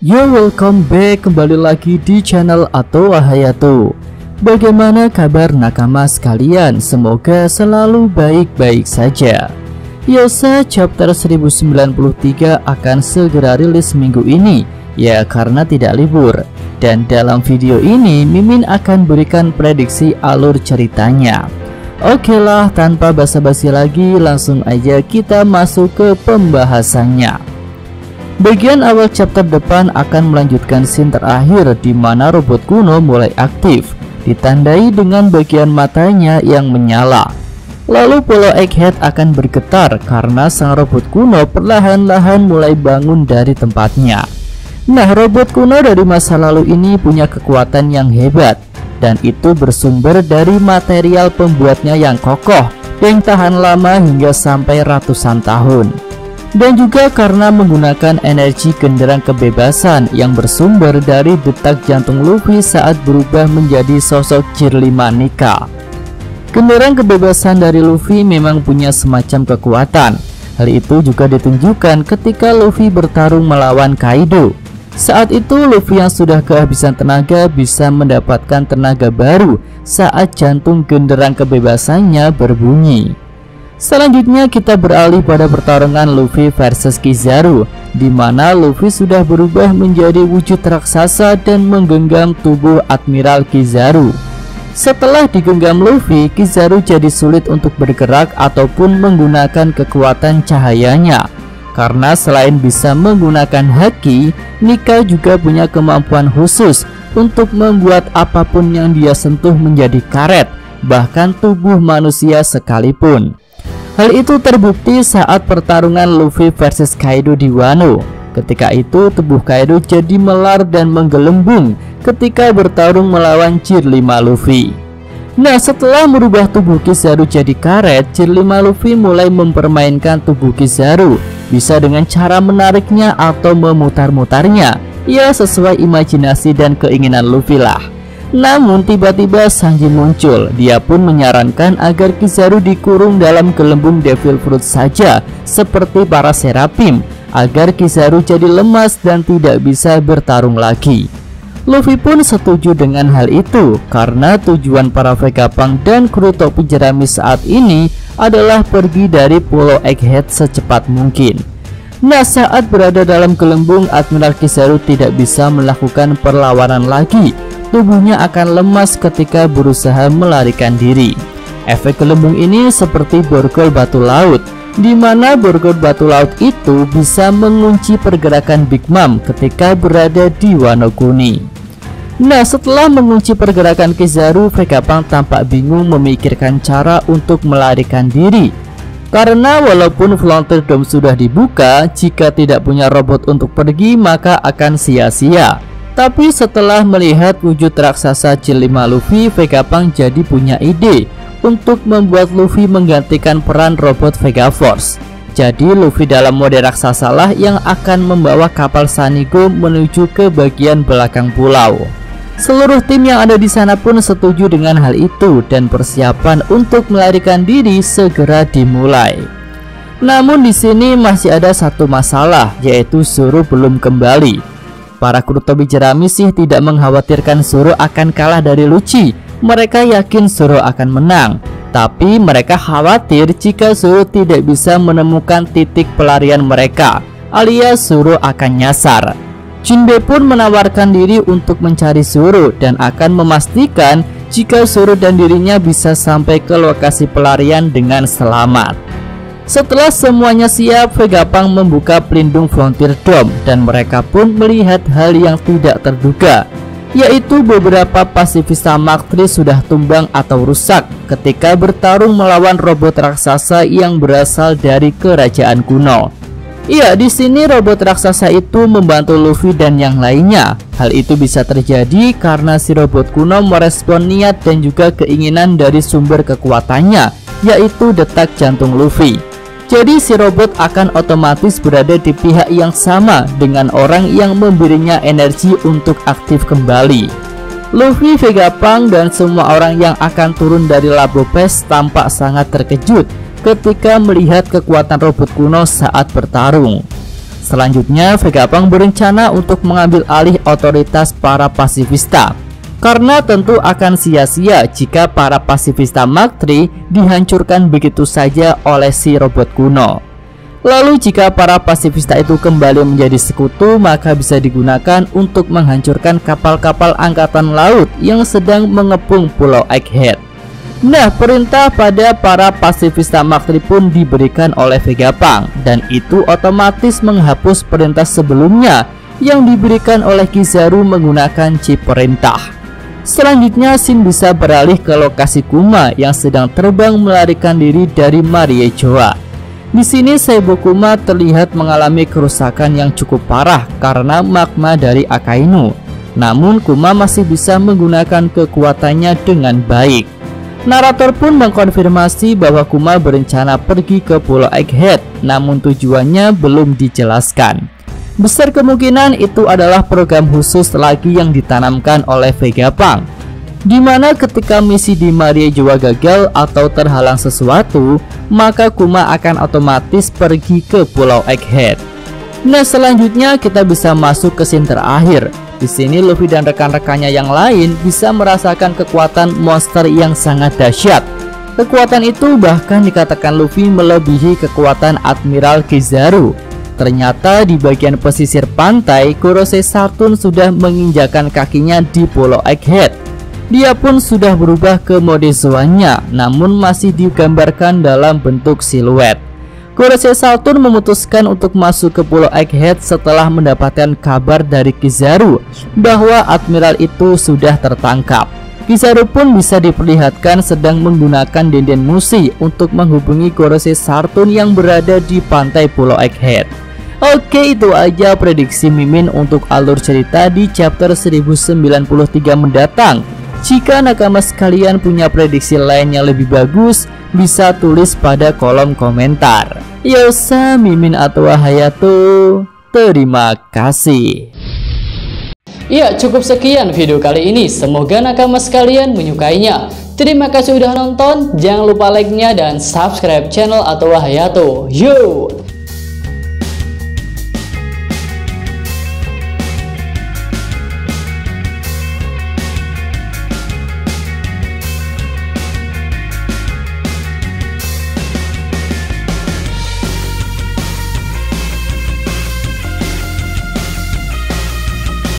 Yo, welcome back, kembali lagi di channel Atowa Hayato. Bagaimana kabar nakama sekalian? Semoga selalu baik-baik saja. Yosa chapter 1093 akan segera rilis minggu ini, ya karena tidak libur. Dan dalam video ini Mimin akan berikan prediksi alur ceritanya. Oke lah, tanpa basa-basi lagi, langsung aja kita masuk ke pembahasannya. Bagian awal chapter depan akan melanjutkan scene terakhir di mana robot kuno mulai aktif, ditandai dengan bagian matanya yang menyala. Lalu Polo Egghead akan bergetar karena sang robot kuno perlahan-lahan mulai bangun dari tempatnya. Nah, robot kuno dari masa lalu ini punya kekuatan yang hebat, dan itu bersumber dari material pembuatnya yang kokoh yang tahan lama hingga sampai ratusan tahun. Dan juga karena menggunakan energi genderang kebebasan yang bersumber dari detak jantung Luffy saat berubah menjadi sosok Gear 5 Nika. Genderang kebebasan dari Luffy memang punya semacam kekuatan. Hal itu juga ditunjukkan ketika Luffy bertarung melawan Kaido. Saat itu Luffy yang sudah kehabisan tenaga bisa mendapatkan tenaga baru saat jantung genderang kebebasannya berbunyi. Selanjutnya kita beralih pada pertarungan Luffy versus Kizaru, di mana Luffy sudah berubah menjadi wujud raksasa dan menggenggam tubuh Admiral Kizaru. Setelah digenggam Luffy, Kizaru jadi sulit untuk bergerak ataupun menggunakan kekuatan cahayanya. Karena selain bisa menggunakan haki, Nika juga punya kemampuan khusus untuk membuat apapun yang dia sentuh menjadi karet, bahkan tubuh manusia sekalipun. Hal itu terbukti saat pertarungan Luffy versus Kaido di Wano. Ketika itu tubuh Kaido jadi melar dan menggelembung ketika bertarung melawan Gear 5 Luffy. Nah, setelah merubah tubuh Kizaru jadi karet, Gear 5 Luffy mulai mempermainkan tubuh Kizaru, bisa dengan cara menariknya atau memutar-mutarnya, ya sesuai imajinasi dan keinginan Luffy lah. Namun tiba-tiba Sanji muncul. Dia pun menyarankan agar Kizaru dikurung dalam gelembung Devil Fruit saja, seperti para Serapim, agar Kizaru jadi lemas dan tidak bisa bertarung lagi. Luffy pun setuju dengan hal itu, karena tujuan para Vegapunk dan kru topi jerami saat ini adalah pergi dari Pulau Egghead secepat mungkin. Nah, saat berada dalam gelembung, Admiral Kizaru tidak bisa melakukan perlawanan lagi. Tubuhnya akan lemas ketika berusaha melarikan diri. Efek gelembung ini seperti borgol batu laut, di mana borgol batu laut itu bisa mengunci pergerakan Big Mom ketika berada di Wano Kuni. Nah, setelah mengunci pergerakan Kizaru, Vegapunk tampak bingung memikirkan cara untuk melarikan diri. Karena walaupun Frontier Dome sudah dibuka, jika tidak punya robot untuk pergi maka akan sia-sia. Tapi setelah melihat wujud raksasa Gear 5 Luffy, Vegapunk jadi punya ide untuk membuat Luffy menggantikan peran robot Vega Force. Jadi Luffy dalam mode raksasa lah yang akan membawa kapal Sanigo menuju ke bagian belakang pulau. Seluruh tim yang ada di sana pun setuju dengan hal itu dan persiapan untuk melarikan diri segera dimulai. Namun di sini masih ada satu masalah, yaitu Zoro belum kembali. Para kru topi jerami sih tidak mengkhawatirkan Zoro akan kalah dari Lucci. Mereka yakin Zoro akan menang. Tapi mereka khawatir jika Zoro tidak bisa menemukan titik pelarian mereka, alias Zoro akan nyasar. Jinbe pun menawarkan diri untuk mencari Zoro dan akan memastikan jika Zoro dan dirinya bisa sampai ke lokasi pelarian dengan selamat. Setelah semuanya siap, Vegapunk membuka pelindung Frontier Dome dan mereka pun melihat hal yang tidak terduga, yaitu beberapa pasifista Mark III sudah tumbang atau rusak ketika bertarung melawan robot raksasa yang berasal dari kerajaan kuno. Iya, di sini robot raksasa itu membantu Luffy dan yang lainnya. Hal itu bisa terjadi karena si robot kuno merespon niat dan juga keinginan dari sumber kekuatannya, yaitu detak jantung Luffy. Jadi si robot akan otomatis berada di pihak yang sama dengan orang yang memberinya energi untuk aktif kembali. Luffy, Vegapunk, dan semua orang yang akan turun dari Labo Pass tampak sangat terkejut ketika melihat kekuatan robot kuno saat bertarung. Selanjutnya, Vegapunk berencana untuk mengambil alih otoritas para pasifista, karena tentu akan sia-sia jika para pasifista Mark III dihancurkan begitu saja oleh si robot kuno. Lalu jika para pasifista itu kembali menjadi sekutu, maka bisa digunakan untuk menghancurkan kapal-kapal angkatan laut yang sedang mengepung Pulau Egghead. Nah, perintah pada para pasifista Mark III pun diberikan oleh Vegapunk, dan itu otomatis menghapus perintah sebelumnya yang diberikan oleh Kizaru menggunakan chip perintah. Selanjutnya, Shin bisa beralih ke lokasi Kuma yang sedang terbang melarikan diri dari Mariejoa. Di sini Saibo Kuma terlihat mengalami kerusakan yang cukup parah karena magma dari Akainu. Namun Kuma masih bisa menggunakan kekuatannya dengan baik. Narator pun mengkonfirmasi bahwa Kuma berencana pergi ke Pulau Egghead, namun tujuannya belum dijelaskan. Besar kemungkinan itu adalah program khusus lagi yang ditanamkan oleh Vegapunk, di mana ketika misi di Mariejoa gagal atau terhalang sesuatu, maka Kuma akan otomatis pergi ke Pulau Egghead. Nah, selanjutnya kita bisa masuk ke scene terakhir. Di sini Luffy dan rekan-rekannya yang lain bisa merasakan kekuatan monster yang sangat dahsyat. Kekuatan itu bahkan dikatakan Luffy melebihi kekuatan Admiral Kizaru. Ternyata di bagian pesisir pantai, Gorosei Saturn sudah menginjakan kakinya di Pulau Egghead. Dia pun sudah berubah ke mode Zoannya, namun masih digambarkan dalam bentuk siluet. Gorosei Saturn memutuskan untuk masuk ke Pulau Egghead setelah mendapatkan kabar dari Kizaru bahwa Admiral itu sudah tertangkap. Kizaru pun bisa diperlihatkan sedang menggunakan denden musi untuk menghubungi Gorosei Saturn yang berada di pantai Pulau Egghead. Oke, itu aja prediksi Mimin untuk alur cerita di chapter 1093 mendatang. Jika nakama sekalian punya prediksi lain yang lebih bagus, bisa tulis pada kolom komentar. Yosa, Mimin atau Hayato, terima kasih. Ya, cukup sekian video kali ini. Semoga nakama sekalian menyukainya. Terima kasih sudah nonton. Jangan lupa like-nya dan subscribe channel atau Hayato. Yo!